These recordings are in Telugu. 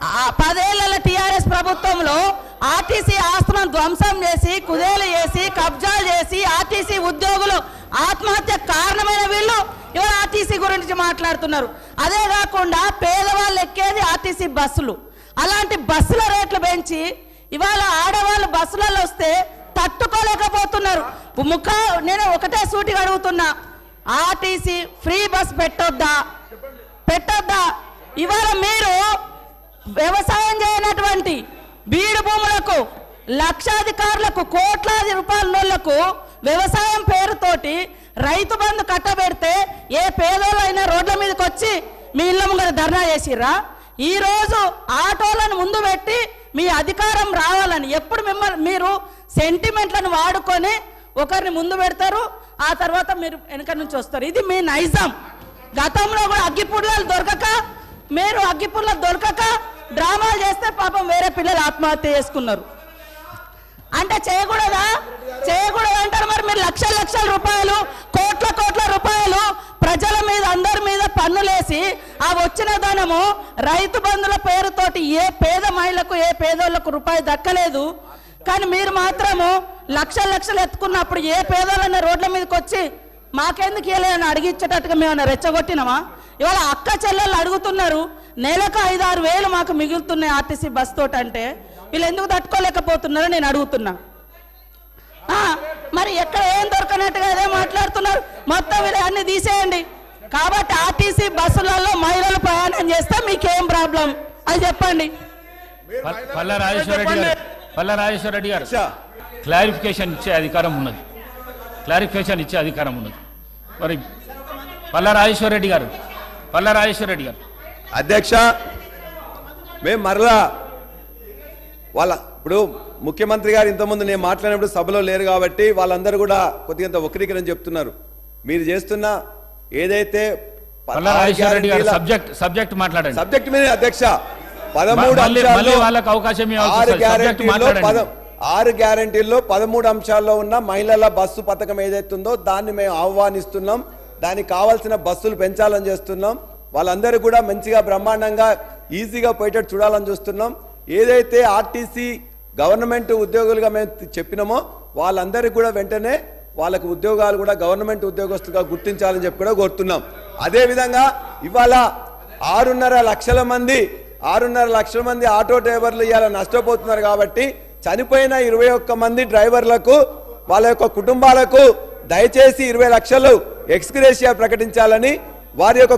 10 ఏళ్ల టీఆర్ఎస్ ప్రభుత్వంలో ఆర్టీసీ ఆస్తులను ధ్వంసం చేసి కుదేలు చేసి కబ్జాలు చేసి ఆర్టీసీ ఉద్యోగులు ఆత్మహత్య కారణమైన వీళ్ళు ఇవాళ ఆర్టీసీ గురించి మాట్లాడుతున్నారు. అదే కాకుండా పేదవాళ్ళు ఎక్కేది ఆర్టీసీ బస్సులు, అలాంటి బస్సుల రేట్లు పెంచి ఇవాళ ఆడవాళ్ళు బస్సులలో వస్తే తట్టుకోలేకపోతున్నారు. నేను ఒకటే సూటిగా అడుగుతున్నా, ఆర్టీసీ ఫ్రీ బస్ పెట్టొద్దా? ఇవాళ మీరు వ్యవసాయం చేయనటువంటి బీడు భూములకు లక్షాధికారులకు కోట్లాది రూపాయల నోళ్లకు వ్యవసాయం పేరుతోటి రైతు బంధు కట్టబెడితే ఏ పేదోళ్ళైనా రోడ్ల మీదకి వచ్చి మీ ఇళ్ళ ముంగర ధర్నా చేసిర్రా? ఈ రోజు ఆటోలను ముందు పెట్టి మీ అధికారం రావాలని ఎప్పుడు మీరు సెంటిమెంట్లను వాడుకొని ఒకరిని ముందు పెడతారు, ఆ తర్వాత మీరు వెనక నుంచి వస్తారు. ఇది మీ నైజం. గతంలో కూడా అగ్గిపుల్లలు దొరకక డ్రామాలు చేస్తే పాపం వేరే పిల్లలు ఆత్మహత్య చేసుకున్నారు. అంటే చేయకూడదు అంటారు. మరి మీరు లక్షల రూపాయలు కోట్ల రూపాయలు ప్రజల మీద అందరి మీద పన్నులేసి ఆ వచ్చిన ధనము రైతు బంధుల పేరుతోటి ఏ పేద మహిళకు ఏ పేదోళ్లకు రూపాయి దక్కలేదు. కానీ మీరు మాత్రము లక్షలు ఎత్తుకున్నప్పుడు ఏ పేదోళ్ళన్న రోడ్ల మీదకి వచ్చి మాకెందుకు ఇవ్వలేదని అడిగించేటట్టుగా మేము రెచ్చగొట్టినామా? ఇవాళ అక్క చెల్లెళ్ళు అడుగుతున్నారు, నెలకు 5-6 వేలు మాకు మిగులుతున్నాయి ఆర్టీసీ బస్ తోటి. అంటే వీళ్ళు ఎందుకు తట్టుకోలేకపోతున్నారో నేను అడుగుతున్నా. మరి ఎక్కడ ఏం దొరకనట్టుగా అదే మాట్లాడుతున్నారు. మొత్తం వీళ్ళు అన్ని తీసేయండి. కాబట్టి ఆర్టీసీ బస్సులలో మహిళలు ప్రయాణం చేస్తే మీకేం ప్రాబ్లం అది చెప్పండి. పల్లా రాజేశ్వర రెడ్డి గారు క్లారిఫికేషన్ ఇచ్చే అధికారం ఉన్నది. మరి పల్లా రాజేశ్వర రెడ్డి గారు అధ్యక్ష, మేము మరలా ఇప్పుడు ముఖ్యమంత్రి గారు ఇంతకుముందు నేను మాట్లాడినప్పుడు సభలో లేరు కాబట్టి వాళ్ళందరూ కూడా కొద్దిగా వక్రీకరణ చెప్తున్నారు. మీరు చేస్తున్న ఏదైతే సబ్జెక్ట్ మాట్లాడండి. సబ్జెక్ట్ మీద అధ్యక్ష 6 గ్యారంటీల్లో 13 అంశాల్లో ఉన్న మహిళల బస్సు పథకం ఏదైతుందో దాన్ని మేము ఆహ్వానిస్తున్నాం. దానికి కావాల్సిన బస్సులు పెంచాలని చేస్తున్నాం. వాళ్ళందరూ కూడా మంచిగా బ్రహ్మాండంగా ఈజీగా పోయేటట్టు చూడాలని చూస్తున్నాం. ఏదైతే ఆర్టీసీ గవర్నమెంట్ ఉద్యోగులుగా మేము చెప్పినామో వాళ్ళందరికీ కూడా వెంటనే వాళ్ళకు ఉద్యోగాలు కూడా గవర్నమెంట్ ఉద్యోగస్తులుగా గుర్తించాలని చెప్పి కూడా కోరుతున్నాం. అదేవిధంగా ఇవాళ 6.5 లక్షల మంది ఆటో డ్రైవర్లు ఇవాళ నష్టపోతున్నారు. కాబట్టి చనిపోయిన 21 మంది డ్రైవర్లకు వాళ్ళ యొక్క కుటుంబాలకు దయచేసి 20 లక్షలు ఎక్స్గ్రేషియా ప్రకటించాలని, వారి యొక్క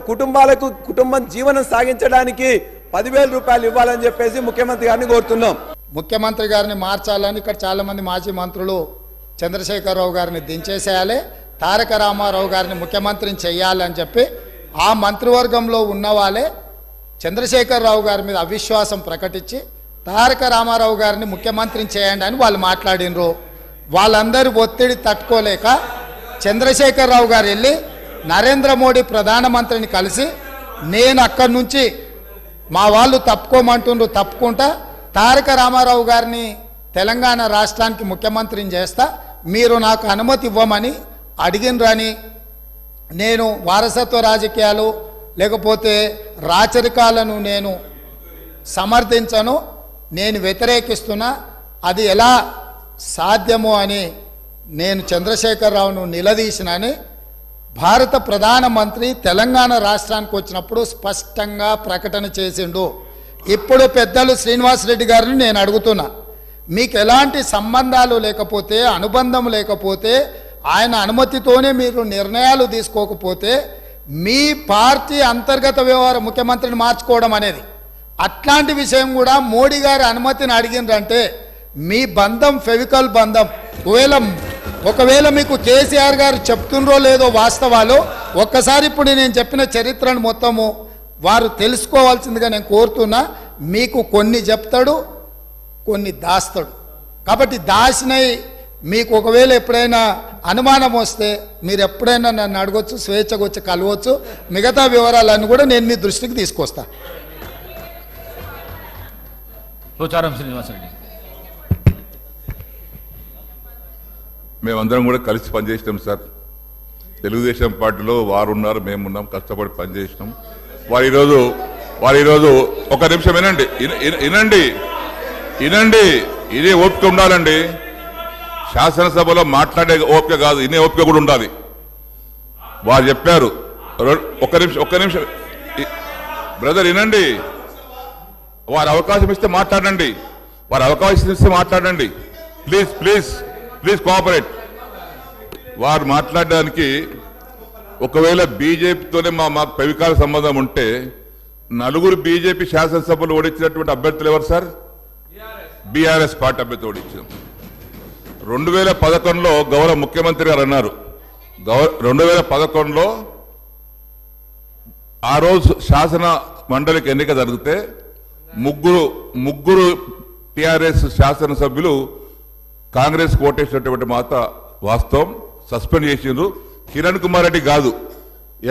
కుటుంబం జీవనం సాగించడానికి 10,000 రూపాయలు ఇవ్వాలని చెప్పేసి ముఖ్యమంత్రి గారిని కోరుతున్నాం. ముఖ్యమంత్రి గారిని మార్చాలని ఇక్కడ చాలా మంది మాజీ మంత్రులు చంద్రశేఖరరావు గారిని దించేసేయాలి, తారక రామారావు గారిని ముఖ్యమంత్రిని చేయాలని చెప్పి ఆ మంత్రివర్గంలో ఉన్న వాళ్ళే చంద్రశేఖరరావు గారి మీద అవిశ్వాసం ప్రకటించి తారక రామారావు గారిని ముఖ్యమంత్రిని చేయండి అని వాళ్ళు మాట్లాడినరు. వాళ్ళందరూ ఒత్తిడి తట్టుకోలేక చంద్రశేఖరరావు గారు వెళ్ళి నరేంద్ర మోడీ ప్రధానమంత్రిని కలిసి నేను అక్కడి నుంచి మా వాళ్ళు తప్పుకోమంటుండ్రు, తప్పుకుంటా తారక రామారావు గారిని తెలంగాణ రాష్ట్రానికి ముఖ్యమంత్రిని చేస్తా, మీరు నాకు అనుమతి ఇవ్వమని అడిగినరని, నేను వారసత్వ రాజకీయాలు లేకపోతే రాచరికాలను నేను సమర్థించను, నేను వ్యతిరేకిస్తున్నా, అది ఎలా సాధ్యమో అని నేను చంద్రశేఖరరావును నిలదీసినని భారత ప్రధానమంత్రి తెలంగాణ రాష్ట్రానికి వచ్చినప్పుడు స్పష్టంగా ప్రకటన చేసిండు. ఇప్పుడు పెద్దలు శ్రీనివాసరెడ్డి గారిని నేను అడుగుతున్నా, మీకు ఎలాంటి సంబంధాలు లేకపోతే అనుబంధం లేకపోతే ఆయన అనుమతితోనే మీరు నిర్ణయాలు తీసుకోకపోతే మీ పార్టీ అంతర్గత వ్యవహారం ముఖ్యమంత్రిని మార్చుకోవడం అనేది అట్లాంటి విషయం కూడా మోడీ గారి అనుమతిని అడిగిందంటే మీ బంధం ఫెవికల్ బంధం. ఒకవేళ మీకు కేసీఆర్ గారు చెప్తుండ్రో లేదో వాస్తవాలు ఒక్కసారి ఇప్పుడు నేను చెప్పిన చరిత్రను మొత్తము వారు తెలుసుకోవాల్సిందిగా నేను కోరుతున్నా. మీకు కొన్ని చెప్తాడు, కొన్ని దాస్తాడు. కాబట్టి దాసినై మీకు ఒకవేళ ఎప్పుడైనా అనుమానం వస్తే మీరు ఎప్పుడైనా నన్ను అడగొచ్చు, స్వేచ్ఛగా వచ్చి కలవచ్చు. మిగతా వివరాలన్నీ కూడా నేను మీ దృష్టికి తీసుకొస్తా. మేమందరం కూడా కలిసి పనిచేసినాం సార్. తెలుగుదేశం పార్టీలో వారు ఉన్నారు, మేమున్నాం, కష్టపడి పనిచేసినాం. వారు ఈరోజు వారు ఈరోజు ఒక నిమిషం వినండి, వినండి వినండి, ఇదే ఓపిక ఉండాలండి. శాసనసభలో మాట్లాడే ఓపిక కాదు, ఇనే ఓపిక కూడా ఉండాలి. వారు చెప్పారు, ఒక్క నిమిషం బ్రదర్ వినండి. వారు అవకాశం ఇస్తే మాట్లాడండి, వారు అవకాశం ఇస్తే మాట్లాడండి. Please please please cooperate. వారు మాట్లాడడానికి ఒకవేళ బీజేపీతోనే మాకు పెవికాల సంబంధం ఉంటే నలుగురు బీజేపీ శాసనసభలు ఓడించినటువంటి అభ్యర్థులు ఎవరు సార్? బీఆర్ఎస్ పార్టీ అభ్యర్థి ఓడించాం. 2011లో గౌరవ ముఖ్యమంత్రి గారు అన్నారు, 2011లో ఆ రోజు శాసన మండలికి ఎన్నిక జరిగితే ముగ్గురు టిఆర్ఎస్ శాసనసభ్యులు కాంగ్రెస్ ఓటేసినటువంటి మాట వాస్తవం. సస్పెండ్ చేసిండ్రు. కిరణ్ కుమార్ రెడ్డి కాదు,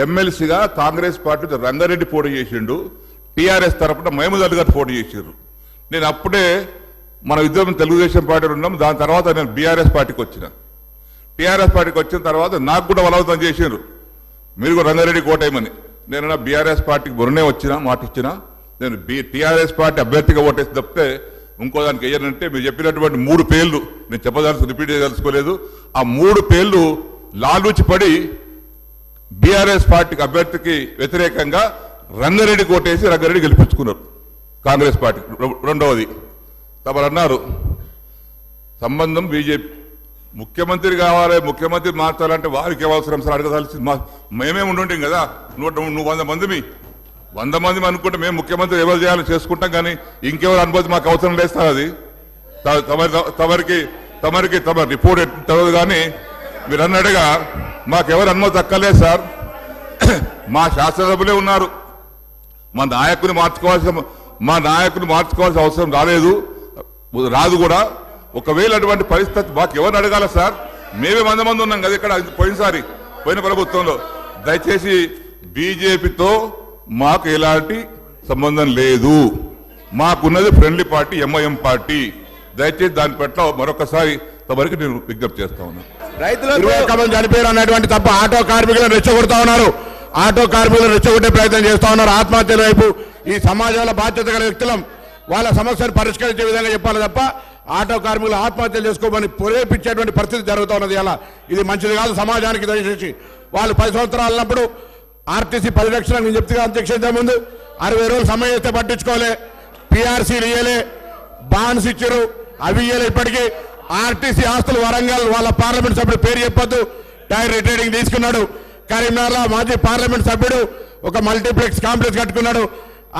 ఎమ్మెల్సీగా కాంగ్రెస్ పార్టీ రంగారెడ్డి పోటీ చేసిండు, టిఆర్ఎస్ తరఫున మహమూద్ అలీ గారు పోటీ చేసిండ్రు. నేను అప్పుడే మన ఇద్దరం తెలుగుదేశం పార్టీలో ఉన్నాం. దాని తర్వాత నేను బీఆర్ఎస్ పార్టీకి వచ్చిన. టీఆర్ఎస్ పార్టీకి వచ్చిన తర్వాత నాకు కూడా బలవంతం చేసిండ్రు, మీరు కూడా రంగారెడ్డి కోటేయమని. నేను బీఆర్ఎస్ పార్టీకి మొన్నే వచ్చిన మాట ఇచ్చిన. నేను టీఆర్ఎస్ పార్టీ అభ్యర్థిగా ఓటేసి తప్పితే ఇంకో దానికి వేయనంటే మీరు చెప్పినటువంటి 3 పేర్లు నేను రిపీట్ చేయదలుచుకోలేదు. ఆ 3 పేర్లు లాలూచి పడి బీఆర్ఎస్ పార్టీకి అభ్యర్థికి వ్యతిరేకంగా రంగారెడ్డి కోటేసి రంగారెడ్డి గెలిపించుకున్నారు కాంగ్రెస్ పార్టీ. రెండవది తమరు అన్నారు సంబంధం బీజేపీ, ముఖ్యమంత్రి కావాలి, ముఖ్యమంత్రి మార్చాలంటే వారికి అవసరం సార్ అడగదాల్సి మేమే ఉండుంటాం కదా. నువ్వు 100 మంది అనుకుంటే మేము ముఖ్యమంత్రి ఎవరు చేయాలో చేసుకుంటాం, కానీ ఇంకెవరు అనుమతి మాకు అవసరం లేదు సార్. అది తమరి రిపోర్ట్ తెలియదు, కానీ మీరు అన్నట్టుగా మాకెవరు అనుమతి అక్కర్లేదు సార్. మా శాసనసభ్యులే ఉన్నారు, మా నాయకుని మార్చుకోవాల్సిన అవసరం రాదు కూడా. ఒకవేళ అటువంటి పరిస్థితి మాకు ఎవరిని అడగాల సార్? మేమే 100 మంది ఉన్నాం కదా ఇక్కడ పోయిన ప్రభుత్వంలో. దయచేసి బీజేపీతో మాకు ఎలాంటి సంబంధం లేదు, మాకున్నది ఫ్రెండ్లీ పార్టీ ఎంఐఎం పార్టీ. దయచేసి దాని పట్ల మరొకసారి తమరికి నేను విజ్ఞప్తి చేస్తా ఉన్నాను. రైతులు చనిపోయారు అన్నటువంటి తప్ప ఆటో కార్మికులను రెచ్చగొడతా ఉన్నారు, ఆటో కార్మికులను రెచ్చగొట్టే ప్రయత్నం చేస్తా ఉన్నారు. ఆత్మహత్యల వైపు ఈ సమాజంలో బాధ్యత గల వ్యక్తులం వాళ్ళ సమస్యను పరిష్కరించే విధంగా చెప్పాలి తప్ప ఆటో కార్మికులు ఆత్మహత్యలు చేసుకోమని ప్రేరేపించేటువంటి పరిస్థితి జరుగుతూ ఉన్నది. అలా ఇది మంచిది కాదు సమాజానికి. దయచేసి వాళ్ళు 10 సంవత్సరాలు ఉన్నప్పుడు ఆర్టీసీ పరిరక్షణ నేను చెప్తున్నా అధ్యక్ష ముందు 60 రోజులు సమయం ఇస్తే పట్టించుకోలే, పిఆర్సీలు ఇయ్యలే, బాండ్స్ ఇచ్చారు, అవి ఇయ్యలే. ఇప్పటికీ ఆర్టీసీ ఆస్తులు వరంగల్ వాళ్ళ పార్లమెంట్ సభ్యుడు పేరు చెప్పొద్దు టైర్ రిటైరింగ్ తీసుకున్నాడు. కరీంనగర్లో మాజీ పార్లమెంట్ సభ్యుడు ఒక మల్టీప్లెక్స్ కాంప్లెక్స్ కట్టుకున్నాడు.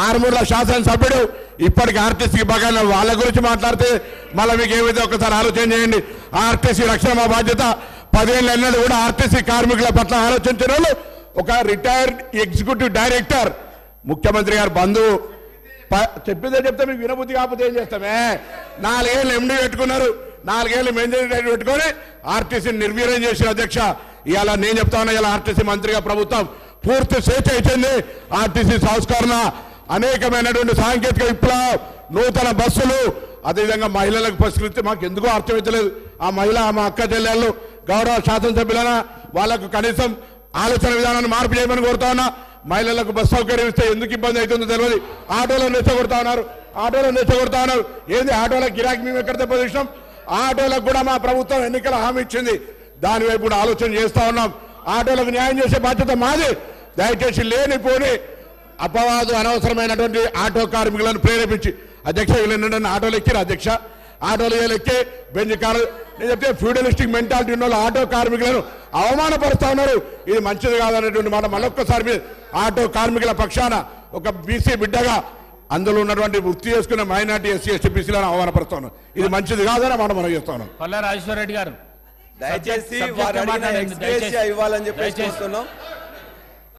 ఆర్మూర్ల శాసనసభ్యుడు ఇప్పటికి ఆర్టీసీకి బగాలి. వాళ్ళ గురించి మాట్లాడితే మళ్ళీ మీకు ఏమైతే ఒకసారి ఆలోచన చేయండి. ఆర్టీసీ రక్షణ మా బాధ్యత. 10 ఏళ్ళు ఎన్నడూ కూడా ఆర్టీసీ కార్మికుల పట్ల ఆలోచించిన వాళ్ళు ఒక రిటైర్డ్ ఎగ్జిక్యూటివ్ డైరెక్టర్ ముఖ్యమంత్రి గారు బంధువు చెప్పిందే చెప్తే మీకు వినబుద్ధి కాకపోతే ఏం చేస్తామే? 4 ఏళ్ళు ఎండీ పెట్టుకున్నారు, 4 ఏళ్ళు మెయింటైన్ పెట్టుకొని ఆర్టీసీని నిర్వీర్యం చేసిన అధ్యక్ష. ఇవాళ నేను చెప్తా ఉన్నా, ఇలా ఆర్టీసీ మంత్రిగా ప్రభుత్వం పూర్తి స్వేచ్ఛ ఇచ్చింది. ఆర్టీసీ సంస్కరణ, అనేకమైనటువంటి సాంకేతిక విప్లవం, నూతన బస్సులు, అదేవిధంగా మహిళలకు పరిష్కరిస్తే మాకు ఎందుకో అర్థమవుతలేదు. ఆ మహిళ మా అక్క చెల్లెళ్ళు గౌరవ శాసనసభ్యులైనా వాళ్ళకు కనీసం ఆలోచన విధానాన్ని మార్పు చేయమని కోరుతా ఉన్నా. మహిళలకు బస్సు సౌకర్యం ఇస్తే ఎందుకు ఇబ్బంది అవుతుందో తెలియదు. ఆటోలను రెచ్చగొడతా ఉన్నారు. ఏంది ఆటోలకు గిరాకీ మేము ఎక్కడ దెబ్బతీసినాం? ఆటోలకు కూడా మా ప్రభుత్వం ఎన్నికల హామీ ఇచ్చింది, దాని వైపు కూడా ఆలోచన చేస్తా ఉన్నాం. ఆటోలకు న్యాయం చేసే బాధ్యత మాది. దయచేసి లేనిపోని అపవాదు అనవసరమైనటువంటి ఆటో కార్మికులను ప్రేరేపించి అధ్యక్ష వీళ్ళని ఆటోలు ఎక్కిరు అధ్యక్ష, ఆటోలు ఎక్కి బెంచ్ కారు నేను చెప్తే ఫ్యూడలిస్టిక్ మెంటాలిటీ ఉన్న ఆటో కార్మికులను అవమానపరుస్తా ఉన్నారు. ఇది మంచిది కాదనేటువంటి మాట మళ్ళొక్కసారి ఆటో కార్మికుల పక్షాన ఒక బీసీ బిడ్డగా అందులో ఉన్నటువంటి వృత్తి చేసుకున్న మైనార్టీ ఎస్సీ ఎస్టీ బీసీలను అవమానపరుస్తా ఉన్నారు. ఇది మంచిది కాదని మాట మనం చేస్తా ఉన్నాం. పల్లా రాజేశ్వర రెడ్డి గారు దయచేసి ఇవ్వాలని చెప్పేసి చూస్తున్నాం.